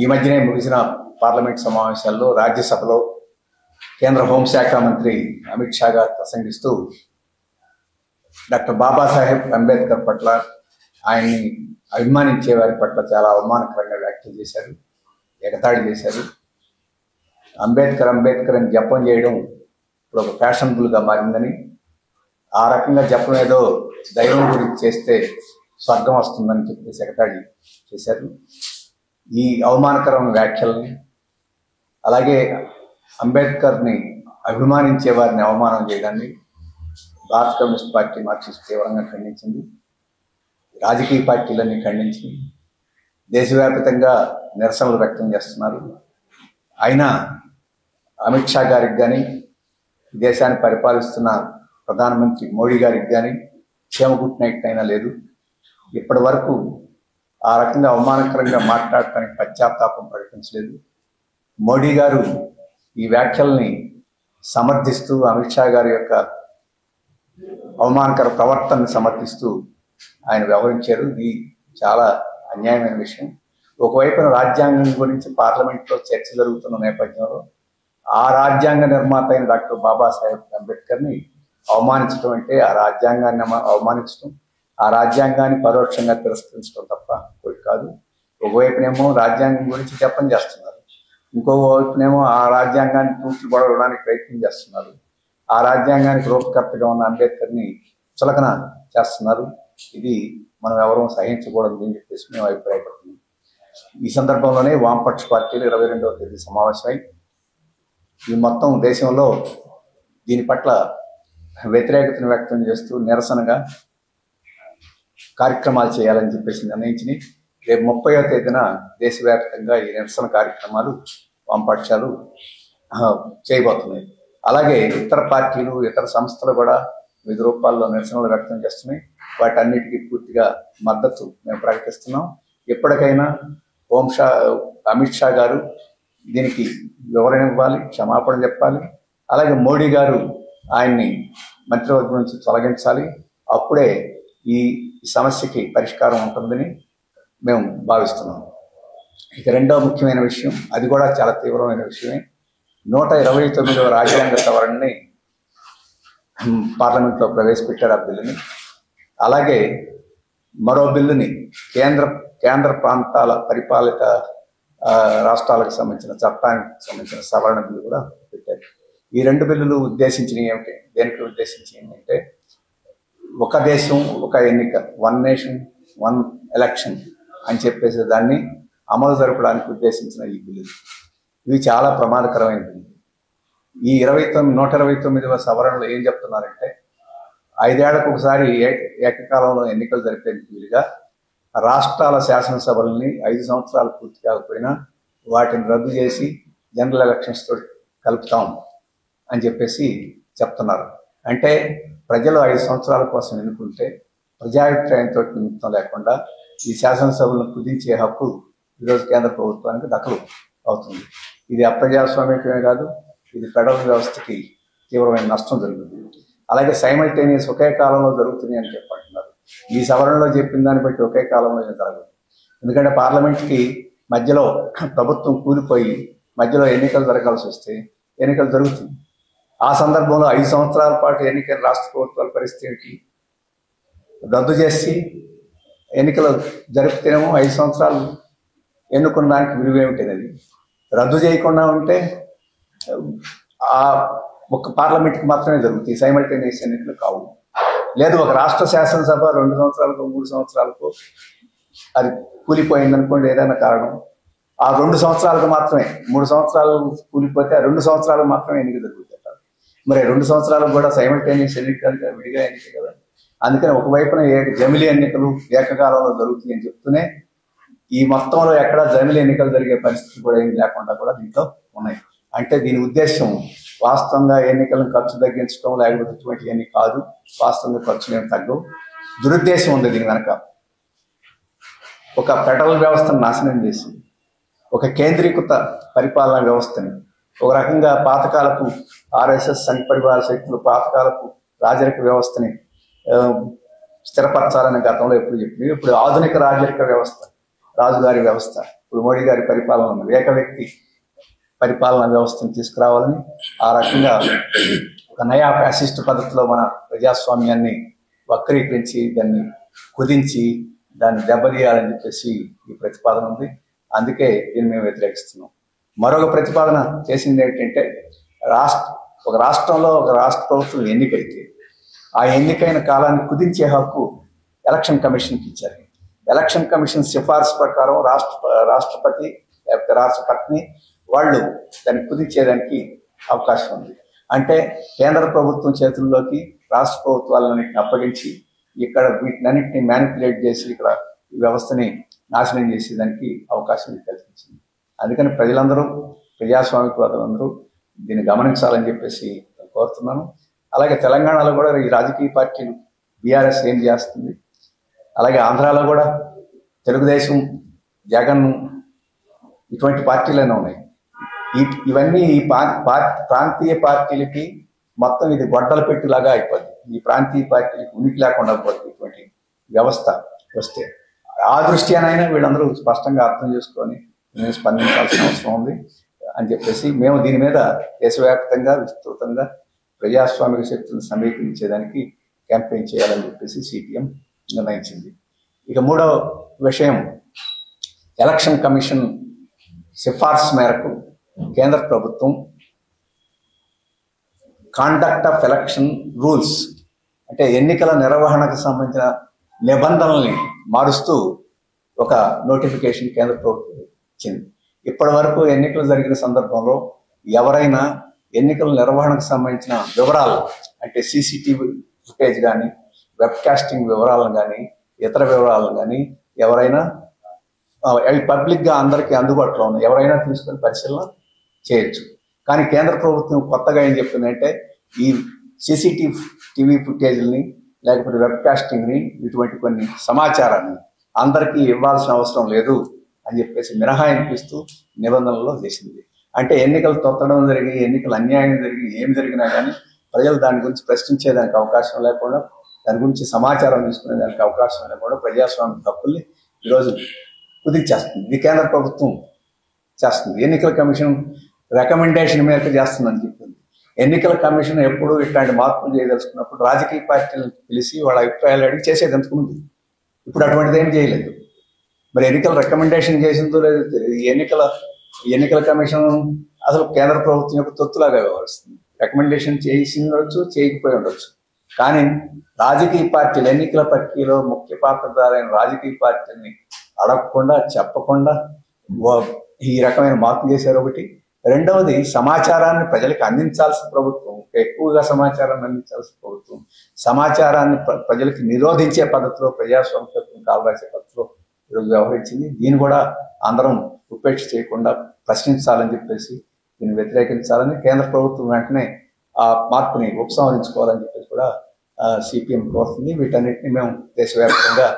ఈ మధ్యనే ముగిసిన పార్లమెంట్ సమావేశాల్లో రాజ్యసభలో కేంద్ర హోంశాఖ మంత్రి అమిత్ షా గారు ప్రసంగిస్తూ డాక్టర్ బాబాసాహెబ్ అంబేద్కర్ పట్ల, ఆయన్ని అభిమానించే వారి పట్ల చాలా అవమానకరంగా వ్యాఖ్యలు చేశారు, ఎగతాళి చేశారు. అంబేద్కర్ అంబేద్కర్ అని జపం చేయడం ఇప్పుడు ఒక ఫ్యాషనబుల్గా మారిందని, ఆ రకంగా జపం ఏదో దైవం గురించి చేస్తే స్వర్గం వస్తుందని చెప్పేసి ఎగతాళి చేశారు. ఈ అవమానకరమైన వ్యాఖ్యల్ని, అలాగే అంబేద్కర్ని అభిమానించే వారిని అవమానం చేయడాన్ని భారత కమ్యూనిస్ట్ పార్టీ మార్క్సిస్ట్ తీవ్రంగా ఖండించింది. రాజకీయ పార్టీలన్నీ ఖండించి దేశవ్యాప్తంగా నిరసనలు వ్యక్తం చేస్తున్నారు. అయినా అమిత్ షా గారికి కానీ, దేశాన్ని పరిపాలిస్తున్న ప్రధానమంత్రి మోడీ గారికి కానీ క్షేమగుట్టినట్టయినా లేదు. ఇప్పటి వరకు ఆ రకంగా అవమానకరంగా మాట్లాడటానికి పశ్చాత్తాపం ప్రకటించలేదు. మోడీ గారు ఈ వ్యాఖ్యల్ని సమర్థిస్తూ, అమిత్ షా గారి యొక్క అవమానకర ప్రవర్తనని సమర్థిస్తూ ఆయన వ్యవహరించారు. ఇది చాలా అన్యాయమైన విషయం. ఒకవైపున రాజ్యాంగం గురించి పార్లమెంట్లో చర్చ జరుగుతున్న నేపథ్యంలో ఆ రాజ్యాంగ నిర్మాత అయిన డాక్టర్ బాబాసాహెబ్ అంబేద్కర్ని అవమానించడం అంటే ఆ రాజ్యాంగాన్ని అవమానించడం, ఆ రాజ్యాంగాన్ని పరోక్షంగా తిరస్కరించడం తప్ప ఒకటి కాదు. ఒకవైపునేమో రాజ్యాంగం గురించి జపం చేస్తున్నారు, ఇంకోవైపునేమో ఆ రాజ్యాంగాన్ని తూట్లు పడడానికి ప్రయత్నం చేస్తున్నారు. ఆ రాజ్యాంగానికి రూపకర్తగా ఉన్న అంబేద్కర్ని చులకన చేస్తున్నారు. ఇది మనం ఎవరూ సహించకూడదు అని చెప్పేసి మేము అభిప్రాయపడుతున్నాం. ఈ సందర్భంలోనే వామపక్ష పార్టీలు 22వ తేదీ సమావేశమై ఈ మొత్తం దేశంలో దీని పట్ల వ్యతిరేకతను వ్యక్తం చేస్తూ నిరసనగా కార్యక్రమాలు చేయాలని చెప్పేసి నిర్ణయించినాయి. రేపు 30వ తేదీన దేశవ్యాప్తంగా ఈ నిరసన కార్యక్రమాలు వామపక్షాలు చేయబోతున్నాయి. అలాగే ఇతర పార్టీలు, ఇతర సంస్థలు కూడా వివిధ రూపాల్లో నిరసనలు వ్యక్తం చేస్తున్నాయి. వాటన్నిటికీ పూర్తిగా మద్దతు మేము ప్రకటిస్తున్నాం. ఎప్పటికైనా అమిత్ షా గారు దీనికి వివరణ ఇవ్వాలి, క్షమాపణ చెప్పాలి. అలాగే మోడీ గారు ఆయన్ని మంత్రివర్గం నుంచి తొలగించాలి. అప్పుడే ఈ సమస్యకి పరిష్కారం ఉంటుందని మేము భావిస్తున్నాం. ఇక రెండవ ముఖ్యమైన విషయం, అది కూడా చాలా తీవ్రమైన విషయమే, 129వ రాజ్యాంగ సవరణని పార్లమెంట్లో ప్రవేశపెట్టారు. ఆ బిల్లుని, అలాగే మరో బిల్లుని కేంద్ర ప్రాంతాల పరిపాలిత రాష్ట్రాలకు సంబంధించిన చట్టానికి సంబంధించిన సవరణ బిల్లు కూడా పెట్టారు. ఈ రెండు బిల్లులు ఉద్దేశించినవి ఏమిటి, దేనికి ఉద్దేశించినవి అంటే, ఒక దేశం ఒక ఎన్నిక, 1 నేషన్ 1 ఎలక్షన్ అని చెప్పేసి దాన్ని అమలు జరపడానికి ఉద్దేశించిన ఈ బిల్లు, ఇవి చాలా ప్రమాదకరమైన బిల్లు. ఈ 129వ సవరణలో ఏం చెప్తున్నారంటే, 5 ఏళ్లకు ఒకసారి ఏకకాలంలో ఎన్నికలు జరిపేందుకు వీలుగా రాష్ట్రాల శాసనసభల్ని 5 సంవత్సరాలు పూర్తి కాకపోయినా వాటిని రద్దు చేసి జనరల్ ఎలక్షన్స్ తోటి కలుపుతాం అని చెప్పేసి చెప్తున్నారు. అంటే ప్రజలు 5 సంవత్సరాల కోసం ఎన్నుకుంటే ప్రజాభిప్రాయంతో నిమిత్తం లేకుండా ఈ శాసనసభలను కుదించే హక్కు ఈరోజు కేంద్ర ప్రభుత్వానికి దఖలు అవుతుంది. ఇది అప్రజాస్వామికమే కాదు, ఇది ఫెడరల్ వ్యవస్థకి తీవ్రమైన నష్టం జరుగుతుంది. అలాగే సైమల్టేనియస్ ఒకే కాలంలో జరుగుతుంది అని చెప్పంటున్నారు. ఈ సవరణలో చెప్పిన దాన్ని బట్టి ఒకే కాలంలో జరగదు. ఎందుకంటే పార్లమెంట్కి మధ్యలో ప్రభుత్వం కూలిపోయి మధ్యలో ఎన్నికలు జరగాల్సి వస్తే ఎన్నికలు జరుగుతుంది. ఆ సందర్భంలో 5 సంవత్సరాల పాటు ఎన్నికల రాష్ట్ర ప్రభుత్వాల పరిస్థితి ఏంటి? రద్దు చేసి ఎన్నికలు జరిపితేనేమో 5 సంవత్సరాలు ఎన్నుకున్న దానికి విలువ ఏమిటనేది, రద్దు చేయకుండా ఉంటే ఆ ఒక్క పార్లమెంట్కి మాత్రమే జరుగుతాయి, సైమల్టేనియస్ ఎన్నికలు కావు. లేదు, ఒక రాష్ట్ర శాసనసభ 2 సంవత్సరాలకు 3 సంవత్సరాలకు అది కూలిపోయిందనుకోండి, ఏదైనా కారణం, ఆ 2 సంవత్సరాలకు మాత్రమే, 3 సంవత్సరాలు కూలిపోతే ఆ 2 సంవత్సరాలకు మాత్రమే ఎన్నిక జరుగుతాయి. మరి 2 సంవత్సరాలకు కూడా సైమల్టేనియస్ ఎన్నికలుగా విడిగా ఎన్నిక కదా. అందుకని ఒకవైపున జమిలీ ఎన్నికలు ఏకకాలంలో జరుగుతాయి అని చెప్తూనే ఈ మొత్తంలో ఎక్కడ జమిలీ ఎన్నికలు జరిగే పరిస్థితి కూడా ఏం లేకుండా కూడా దీంట్లో ఉన్నాయి. అంటే దీని ఉద్దేశం వాస్తవంగా ఎన్నికలను ఖర్చు తగ్గించడం లేకపోతే ఇటువంటి ఎన్ని కాదు, వాస్తవంగా ఖర్చులు ఏమి తగ్గవు. దురుద్దేశం ఉంది దీని వెనక. ఒక ఫెడరల్ వ్యవస్థను నాశనం చేసి ఒక కేంద్రీకృత పరిపాలనా వ్యవస్థని, ఒక రకంగా పాతకాలపు RSS సంఘ పరివార శక్తులు పాతకాలపు రాజరిక వ్యవస్థని స్థిరపరచాలని గతంలో ఎప్పుడు చెప్పింది. ఇప్పుడు ఆధునిక రాజరిక వ్యవస్థ, రాజుగారి వ్యవస్థ ఇప్పుడు మోడీ గారి పరిపాలన ఏక వ్యక్తి పరిపాలనా వ్యవస్థను తీసుకురావాలని, ఆ రకంగా ఒక నయా ఫ్యాసిస్ట్ పద్ధతిలో మన ప్రజాస్వామ్యాన్ని వక్రీకరించి దాన్ని కుదించి దాన్ని దెబ్బతీయాలని చెప్పేసి ఈ ప్రతిపాదన ఉంది. అందుకే దీన్ని మేము వ్యతిరేకిస్తున్నాం. మరొక ప్రతిపాదన చేసింది ఏంటంటే, ఒక రాష్ట్రంలో ఒక రాష్ట్ర ప్రభుత్వం ఎన్నికైతే ఆ ఎన్నికైన కాలాన్ని కుదించే హక్కు ఎలక్షన్ కమిషన్కి ఇచ్చారు. ఎలక్షన్ కమిషన్ సిఫార్సు ప్రకారం రాష్ట్రపతి లేకపోతే రాష్ట్రపతిని వాళ్ళు దాన్ని కుదించేదానికి అవకాశం ఉంది. అంటే కేంద్ర ప్రభుత్వం చేతుల్లోకి రాష్ట్ర ప్రభుత్వాలన్నింటిని అప్పగించి ఇక్కడ వీటినన్నింటినీ మ్యానిపులేట్ చేసి ఇక్కడ ఈ వ్యవస్థని నాశనం చేసేదానికి అవకాశం కల్పించింది. అందుకని ప్రజలందరూ, ప్రజాస్వామికవాదులందరూ దీన్ని గమనించాలని చెప్పేసి కోరుతున్నాను. అలాగే తెలంగాణలో కూడా ఈ రాజకీయ పార్టీలు బీఆర్ఎస్ ఏం చేస్తుంది, అలాగే ఆంధ్రాలో కూడా తెలుగుదేశం, జగన్ ఇటువంటి పార్టీలైనా ఉన్నాయి. ఇవన్నీ ఈ ప్రాంతీయ పార్టీలకి మొత్తం ఇది గొడ్డల పెట్టిలాగా అయిపోద్ది. ఈ ప్రాంతీయ పార్టీలకి ఉనికి లేకుండా పోతుంది ఇటువంటి వ్యవస్థ వస్తే. ఆ దృష్ట్యానైనా వీళ్ళందరూ స్పష్టంగా అర్థం చేసుకొని స్పందించాల్సిన అవసరం ఉంది అని చెప్పేసి మేము దీని మీద దేశవ్యాప్తంగా విస్తృతంగా ప్రజాస్వామిక శక్తులను సమీకరించేదానికి క్యాంపెయిన్ చేయాలని చెప్పేసి సిపిఎం నిర్ణయించింది. ఇక మూడవ విషయం, ఎలక్షన్ కమిషన్ సిఫార్సు మేరకు కేంద్ర ప్రభుత్వం కాండక్ట్ ఆఫ్ ఎలక్షన్ రూల్స్ అంటే ఎన్నికల నిర్వహణకు సంబంధించిన నిబంధనల్ని మారుస్తూ ఒక నోటిఫికేషన్ కేంద్ర ప్రభుత్వం ఇచ్చింది. ఇప్పటి వరకు ఎన్నికలు జరిగిన సందర్భంలో ఎవరైనా ఎన్నికల నిర్వహణకు సంబంధించిన వివరాలు అంటే సీసీటీవీ ఫుటేజ్ కానీ, వెబ్ కాస్టింగ్ వివరాలను కానీ, ఇతర వివరాలను కానీ ఎవరైనా అవి పబ్లిక్గా అందరికీ అందుబాటులో ఉన్నాయి, ఎవరైనా తీసుకొని పరిశీలన చేయొచ్చు. కానీ కేంద్ర ప్రభుత్వం కొత్తగా ఏం చెప్తుందంటే, ఈ సీసీటీవీ ఫుటేజ్ని లేకపోతే వెబ్ కాస్టింగ్ని ఇటువంటి కొన్ని సమాచారాన్ని అందరికీ ఇవ్వాల్సిన అవసరం లేదు అని చెప్పేసి మినహాయింపిస్తూ నిబంధనల్లో చేసింది. అంటే ఎన్నికలు తొత్తడం జరిగి, ఎన్నికలు అన్యాయం జరిగి, ఏం జరిగినా కానీ ప్రజలు దాని గురించి ప్రశ్నించేదానికి అవకాశం లేకుండా, దాని గురించి సమాచారం తీసుకునేదానికి అవకాశం లేకుండా ప్రజాస్వామ్య హక్కుల్ని ఈరోజు కుదించేస్తుంది. ఇది కేంద్ర ప్రభుత్వం చేస్తుంది. ఎన్నికల కమిషన్ రికమెండేషన్ మేరకు చేస్తుందని చెప్పింది. ఎన్నికల కమిషన్ ఎప్పుడు ఇట్లాంటి మార్పులు చేయదలుచుకున్నప్పుడు రాజకీయ పార్టీలను పిలిచి వాళ్ళ అభిప్రాయాలు అడిగి చేసేది ఎంతకుముందు. ఇప్పుడు అటువంటిది ఏం చేయలేదు. మరి ఎన్నికల రికమెండేషన్ చేసిందో లేదు. ఎన్నికల కమిషన్ అసలు కేంద్ర ప్రభుత్వం యొక్క తొత్తులాగా వ్యవహరిస్తుంది. రికమెండేషన్ చేసి ఉండొచ్చు, చేయకపోయి ఉండొచ్చు. కానీ రాజకీయ పార్టీలు ఎన్నికల ప్రక్రియలో ముఖ్య పాత్రధారైన రాజకీయ పార్టీని అడగకుండా, చెప్పకుండా ఈ రకమైన మార్పులు చేశారు ఒకటి. రెండవది, సమాచారాన్ని ప్రజలకు అందించాల్సిన ప్రభుత్వం, ఎక్కువగా సమాచారాన్ని అందించాల్సిన ప్రభుత్వం సమాచారాన్ని ప్రజలకు నిరోధించే పద్ధతిలో, ప్రజాస్వామ్యం కాల్రాసే పద్ధతిలో ఈరోజు వ్యవహరించింది. దీన్ని కూడా అందరం ఉపేక్ష చేయకుండా ప్రశ్నించాలని చెప్పేసి, దీన్ని వ్యతిరేకించాలని, కేంద్ర ప్రభుత్వం వెంటనే ఆ మార్పుని ఉపసంహరించుకోవాలని చెప్పేసి కూడా సిపిఎం కోరుతుంది. వీటన్నిటిని మేము దేశవ్యాప్తంగా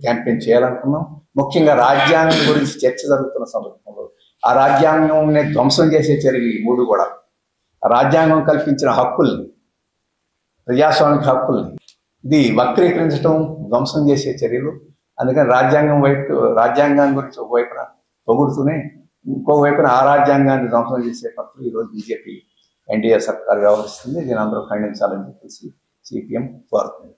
క్యాంపెయిన్ చేయాలనుకున్నాం. ముఖ్యంగా రాజ్యాంగం గురించి చర్చ జరుగుతున్న సందర్భంలో ఆ రాజ్యాంగంని ధ్వంసం చేసే చర్యలు ఈ మూడు కూడా, ఆ రాజ్యాంగం కల్పించిన హక్కుల్ని, ప్రజాస్వామిక హక్కుల్ని ఇది వక్రీకరించడం, ధ్వంసం చేసే చర్యలు. అందుకని రాజ్యాంగం గురించి ఒకవైపున పొగుడుతూనే ఇంకోవైపున ఆ రాజ్యాంగాన్ని ధ్వంసం చేసే పద్ధతులు ఈరోజు బీజేపీ ఎన్డీఏ సర్కార్ వ్యవహరిస్తుంది. దీని అందరూ ఖండించాలని చెప్పేసి సిపిఎం కోరుతుంది.